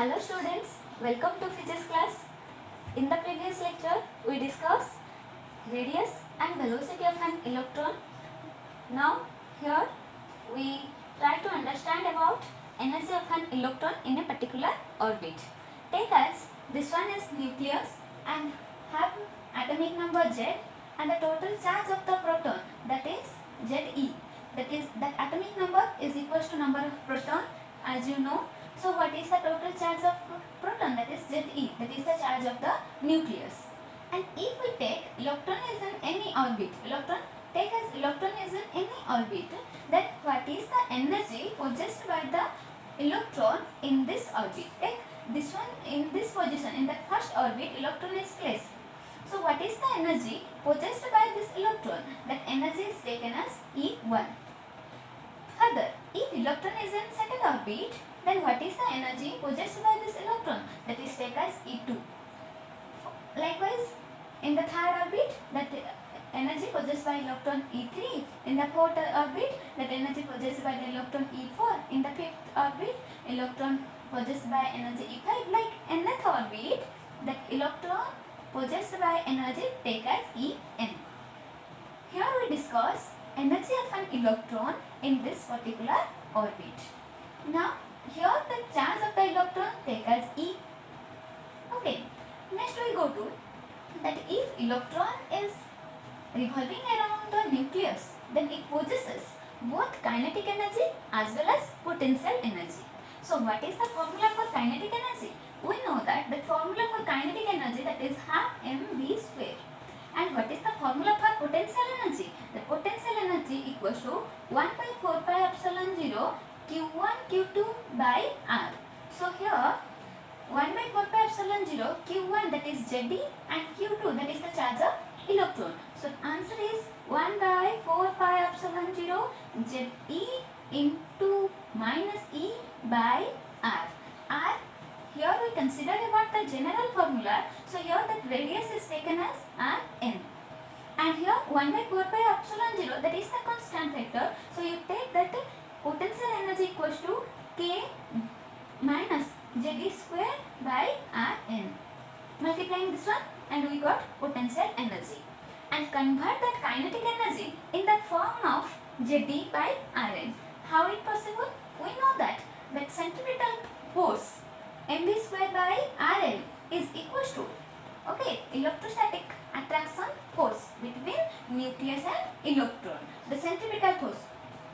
Hello students, welcome to physics class. In the previous lecture, we discussed radius and velocity of an electron. Now, here we try to understand about energy of an electron in a particular orbit. Take as this one is nucleus and have atomic number Z and the total charge of the proton, that is Ze. That is, that atomic number is equals to number of proton, as you know. So what is the total charge of proton, that is Ze, that is the charge of the nucleus. And if we take electron is in any orbit, take as electron is in any orbit, then what is the energy possessed by the electron in this orbit? Take this one in this position, in the first orbit electron is placed. So what is the energy possessed by this electron? That energy is taken as E1. Further, if electron is in second orbit, then what is the energy possessed by this electron? That is taken as E2. Likewise, in the third orbit, that energy possessed by electron E3. In the fourth orbit, that energy possessed by the electron E4. In the fifth orbit, electron possessed by energy E5. Like nth orbit, that electron possessed by energy take as En. Here we discuss energy of an electron in this particular orbit. Now, here the charge of the electron take as E. Okay, next we go to that if electron is revolving around the nucleus, then it possesses both kinetic energy as well as potential energy. So what is the formula for kinetic energy? We know that the formula for kinetic energy, that is half mv square. And what is the formula for potential energy? The potential energy equals to 1 by 4 pi epsilon 0 q1 q2 by r. So here 1 by 4 pi epsilon 0 q1, that is Ze, and q2, that is the charge of electron. So answer is 1 by 4 pi epsilon 0 Ze into minus E by r. R, here we consider about the general formula. So here the radius is taken as Rn. And here 1 by 4 pi epsilon 0, that is the constant factor. So you take that potential energy equals to K minus Ze square by Rn. Multiplying this one and we got potential energy. And convert that kinetic energy in the form of Ze by Rn. How it possible? We know that centripetal force mv square by Rn is equals to, okay, electrostatic attraction force between nucleus and electron. The centripetal force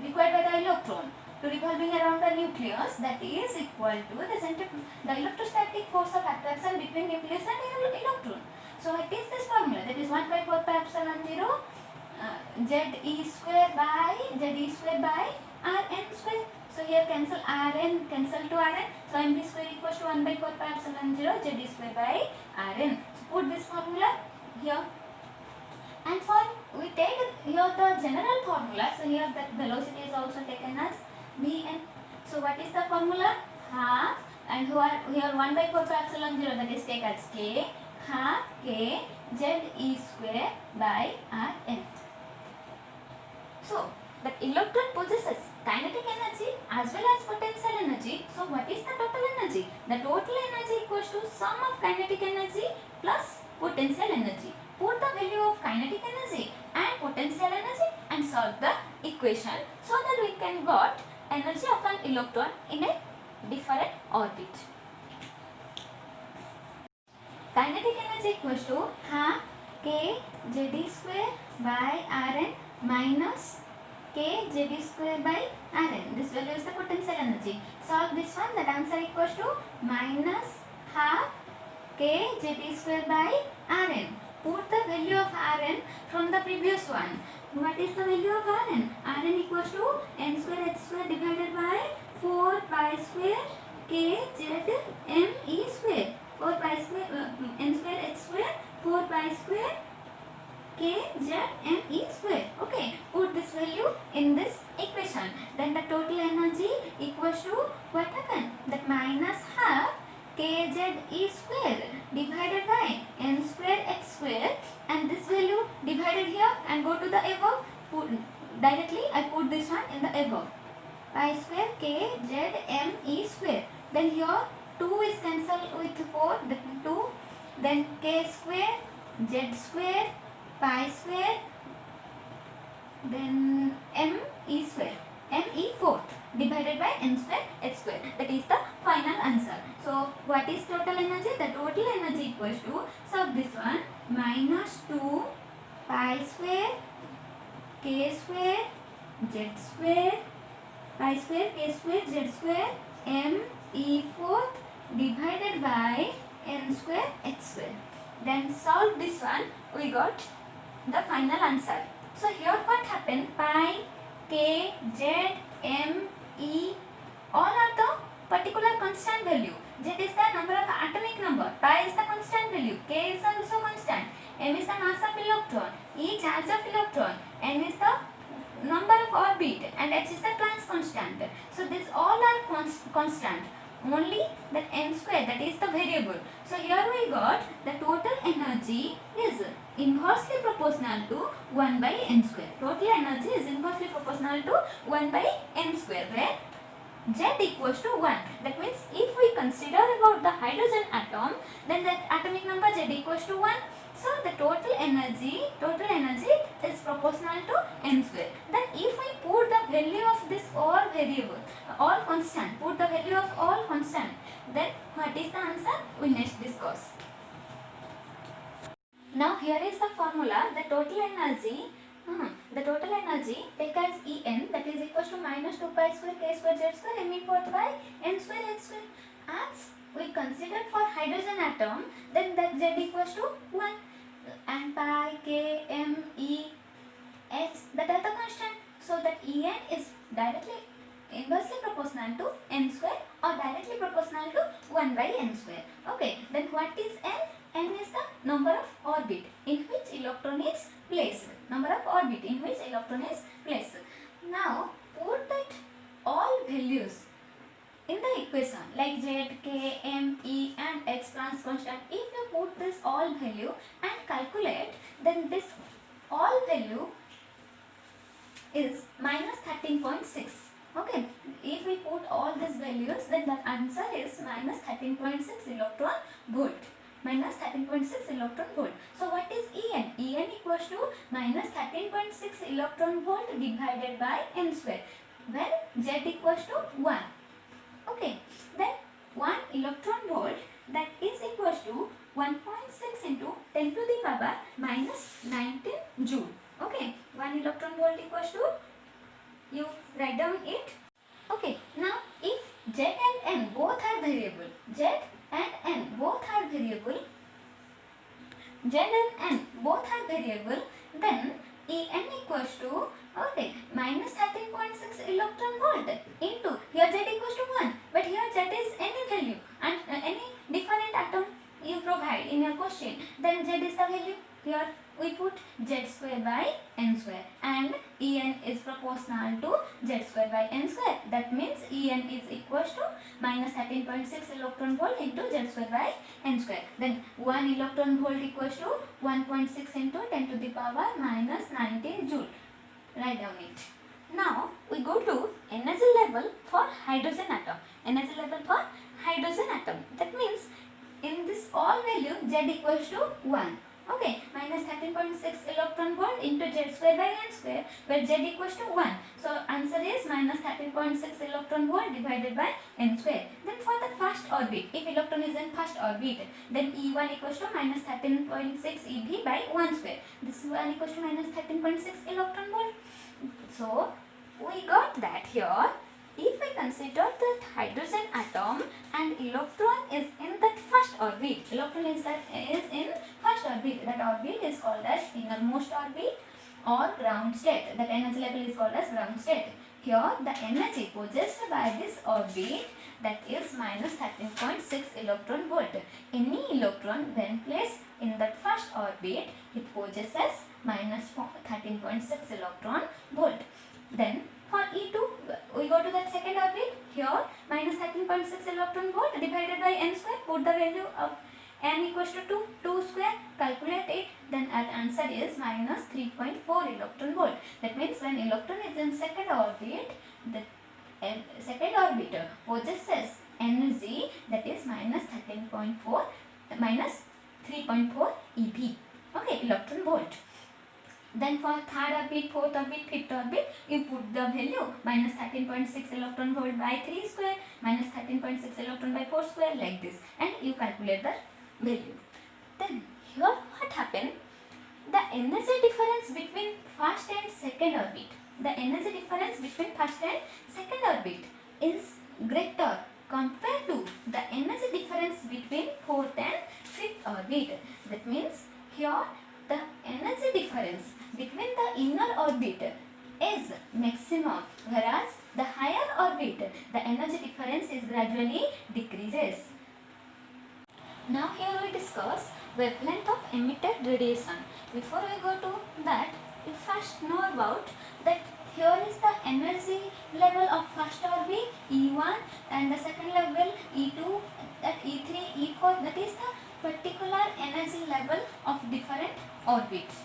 required by the electron to revolving around the nucleus, that is equal to the electrostatic force of attraction between nucleus and electron. So it is this formula, that is 1 by 4 pi epsilon 0 Ze square by Rn square. So here cancel Rn, cancel to Rn. So mv square equals to 1 by 4 pi epsilon 0 Ze square by Rn. So put this formula here. And for we take here the general formula. So here the velocity is also taken as Vn. So what is the formula? Half, and here 1 by 4 pi epsilon 0, that is take as K, half K Ze square by Rn. So the electron possesses kinetic energy as well as potential energy. So what is the total energy? The total energy equals to sum of kinetic energy plus potential energy. Put the value of kinetic energy and potential energy and solve the equation so that we can got energy of an electron in a different orbit. Kinetic energy equals to half K Ze square by Rn minus K Ze square by Rn. This value is the potential energy. Solve this one, that answer equals to minus half K Ze square by Rn. Put the value of Rn from the previous one. What is the value of Rn? Rn equals to n square h square divided by 4 pi square K Z m e square. 4 pi square n square h square 4 pi square K Z m e square. Okay, put this value in this equation. Then the total energy equals to what happened? That minus half K Z e square divided by n square h square, and this value divided here and go to the above. Directly I put this one in the above. Pi square K Z m e square. Then here 2 is cancelled with 4, that is 2. Then k square, z square, pi square, then m e square, m e fourth divided by n square h square. That is the final answer. So what is total energy? The total energy equals to, so this one, minus 2 pi square k square z square pi square k square z square m e fourth divided by n square h square. Then solve this one, we got the final answer. So here what happened? Pi, k, z, m, e, all are the particular constant value. Z is the number of atomic number, pi is the constant value, k is also constant, m is the mass of electron, e charge of electron, n is the number of orbit, and h is the Planck's constant. So these all are constant. Only that n square, that is the variable. So here we got the total energy is inversely proportional to 1 by n square. Total energy is inversely proportional to 1 by n square, where z equals to 1. That means if we consider about the hydrogen atom, then the atomic number z equals to 1. So the total energy is proportional to n square. Then if we put the value of this all variable, all constant, put the value of all constant, then what is the answer? We next discuss. Now here is the formula. The total energy take as En, that is equals to minus 2 pi square k square z square m equals by n square h square. As we consider for hydrogen atom, then that z equals to 1, and pi, k, m, e, h, that are the constant. So that En is directly inversely proportional to n square or directly proportional to 1 by n square. Okay, then what is n? N is the number of orbit in which electron is placed. Number of orbit in which electron is placed. Now put that all values in the equation like z, k, m, e and h Planck's constant. If you put this all value and calculate, then this all value is minus 13.6. Okay, if we put all these values, then the answer is minus 13.6 electron volt. Minus 13.6 electron volt. So what is En? En equals to minus 13.6 electron volt divided by n square, where z equals to 1. Okay, then 1 electron volt, that is equals to 1.6 into 10 to the power minus 19 joule. Okay, 1 electron volt equals to, you write down it. Okay, now if z and n both are variable, z and n both are variable, then En equals to, okay, minus 13.6 electron volt into, here z equals to 1, but here z is any value and any different atom you provide in your question, then z is the value. Here we put z square by n square, and En is proportional to z square by n square. That means En is equals to minus 13.6 electron volt into z square by n square. Then 1 electron volt equals to 1.6 into 10 to the power minus 19 joule. Write down it. Now we go to energy level for hydrogen atom. Energy level for hydrogen atom. That means in this all value z equals to 1. Okay, minus 13.6 electron volt into z square by n square, where z equals to 1. So answer is minus 13.6 electron volt divided by n square. Then for the first orbit, if electron is in first orbit, then E1 equals to minus 13.6 EV by 1 square. This one equals to minus 13.6 electron volt. So we got that here. If we consider that hydrogen atom and electron is in that first orbit, electron is in first orbit, that orbit is called as innermost orbit or ground state. That energy level is called as ground state. Here the energy possessed by this orbit, that is minus 13.6 electron volt. Any electron when placed in that first orbit, it possesses minus 13.6 electron volt. Then for E2, we go to that second orbit. Here minus 13.6 electron volt divided by n square. Put the value of n equals to 2 square. Calculate it. Then our answer is minus 3.4 electron volt. That means when electron is in second orbit, the second orbiter possesses energy, that is minus 13.4 minus 3.4 eV. Okay, electron volt. Then for third orbit, fourth orbit, fifth orbit, you put the value minus 13.6 electron volt by 3 square, minus 13.6 electron by 4 square, like this, and you calculate the value. Then here what happened? The energy difference between first and second orbit, the energy difference between first and second orbit is greater compared to the energy difference between fourth and fifth orbit. That means here the energy difference between the inner orbit is maximum, whereas the higher orbit the energy difference is gradually decreases. Now here we discuss wavelength of emitted radiation. Before we go to that, we first know about that here is the energy level of first orbit E1 and the second level E2, that E3, E4, that is the particular energy level of different orbits.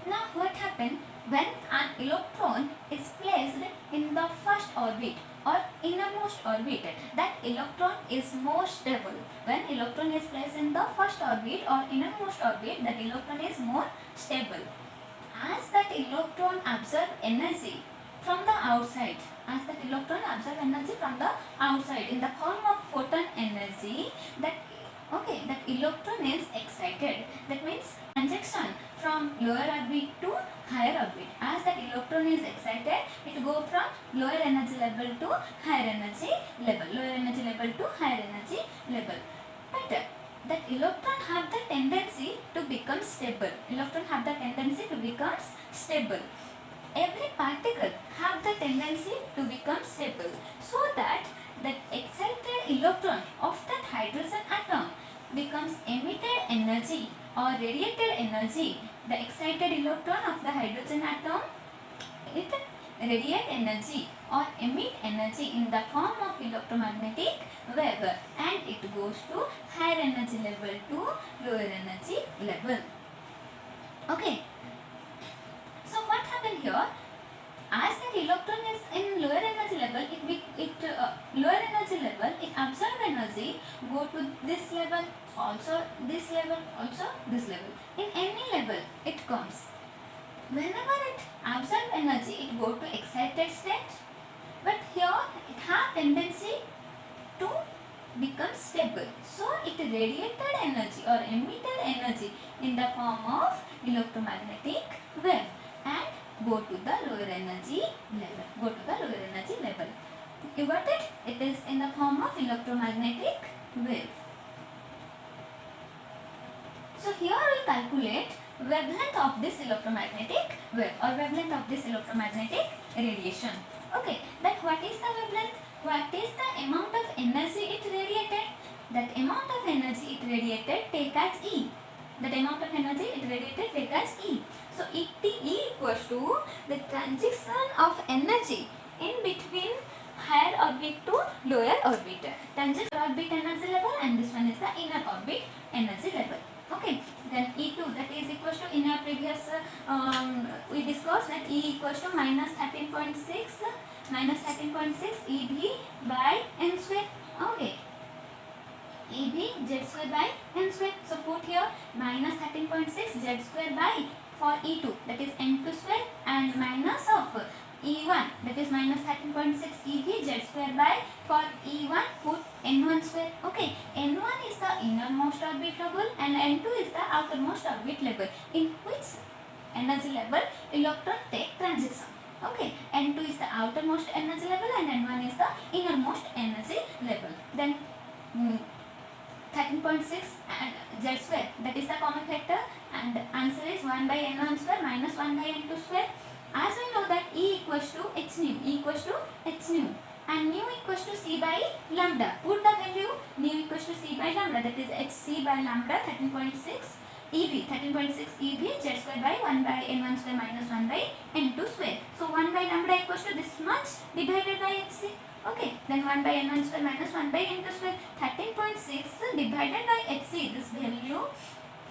Now what happens when an electron is placed in the first orbit or innermost orbit, that electron is more stable. When electron is placed in the first orbit or innermost orbit, that electron is more stable. As that electron absorb energy from the outside, as that electron absorb energy from the outside in the form of photon energy, that electron is excited. That means transition from lower orbit to higher orbit. As that electron is excited, it go from lower energy level to higher energy level, lower energy level to higher energy level. But that electron have the tendency to become stable. Electron have the tendency to become stable. Every particle have the tendency to become stable, so that excited electron of that hydrogen atom becomes emitted energy or radiated energy. The excited electron of the hydrogen atom, it radiate energy or emit energy in the form of electromagnetic wave, and it goes to higher energy level to lower energy level. Okay. So what happened here? As that electron is in lower energy level, lower energy level, it absorb energy, go to this level, also this level, also this level. In any level it comes. Whenever it absorb energy, it go to excited state. But here it have tendency to become stable. So it radiated energy or emitted energy in the form of electromagnetic wave and go to the lower energy level. Go to the lower energy level. You got it? It is in the form of electromagnetic wave. So here we calculate wavelength of this electromagnetic wave or wavelength of this electromagnetic radiation. Okay, then what is the wavelength? What is the amount of energy it radiated? That amount of energy it radiated take as E. That amount of energy it radiated take as E. So E equals to the transition of energy in between higher orbit to lower orbit. Transition orbit energy level, and this one is the inner orbit energy level. Okay, then E2, that is equals to, in our previous we discussed that E equals to minus 13.6 EV by n square. Okay, EV z square by n square. So put here minus 13.6 z square by for E2, that is n2 square, and minus of E1, that is minus 13.6 EV z square by for E1 put n1 square. Okay, n1 is the innermost orbit level and n2 is the outermost orbit level, in which energy level electron take transition. Okay, n2 is the outermost energy level and n1 is the innermost energy level. Then 13.6 and z square, that is the common factor, and the answer is 1 by n1 square minus 1 by n2 square. As we know that E equals to h nu, E equals to h nu, and nu equals to c by lambda. Put the value nu equals to c by lambda, that is hc by lambda 13.6 EV, 13.6 EV z square by 1 by n1 square minus 1 by n2 square. So 1 by lambda equals to this much divided by hc. Okay, then 1 by n1 square minus 1 by n2 square, 13.6 divided by hc, this value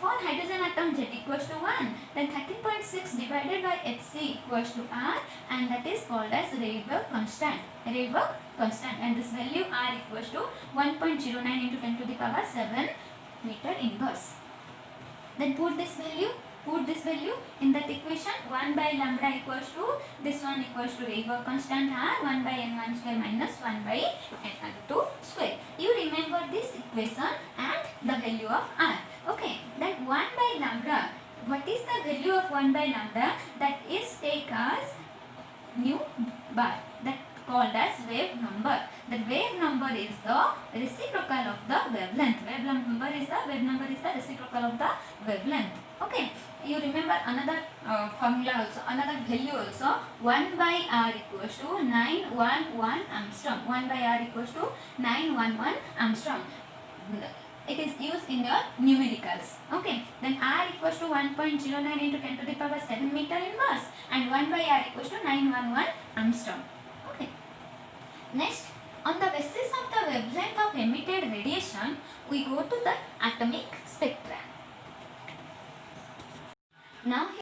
For hydrogen atom Z equals to 1, then 13.6 divided by Hc equals to R, and that is called as Rydberg constant. Rydberg constant, and this value R equals to 1.09 into 10 to the power 7 meter inverse. Then put this value in that equation. 1 by lambda equals to this one equals to Rydberg constant R, 1 by n1 square minus 1 by n2 square. You remember this equation and the value of R. Okay, then 1 by lambda, what is the value of 1 by lambda? That is take as nu bar, that called as wave number. The wave number is the reciprocal of the wavelength. Wave number is the reciprocal of the wavelength. Okay, you remember another formula also, another value also. 1 by R equals to 911 angstrom. 1 by R equals to 911 angstrom. It is used in your numericals. Okay, then R equals to 1.09 into 10 to the power 7 meter inverse, and 1 by R equals to 911 angstrom. Okay. Next, on the basis of the wavelength of emitted radiation, we go to the atomic spectra. Now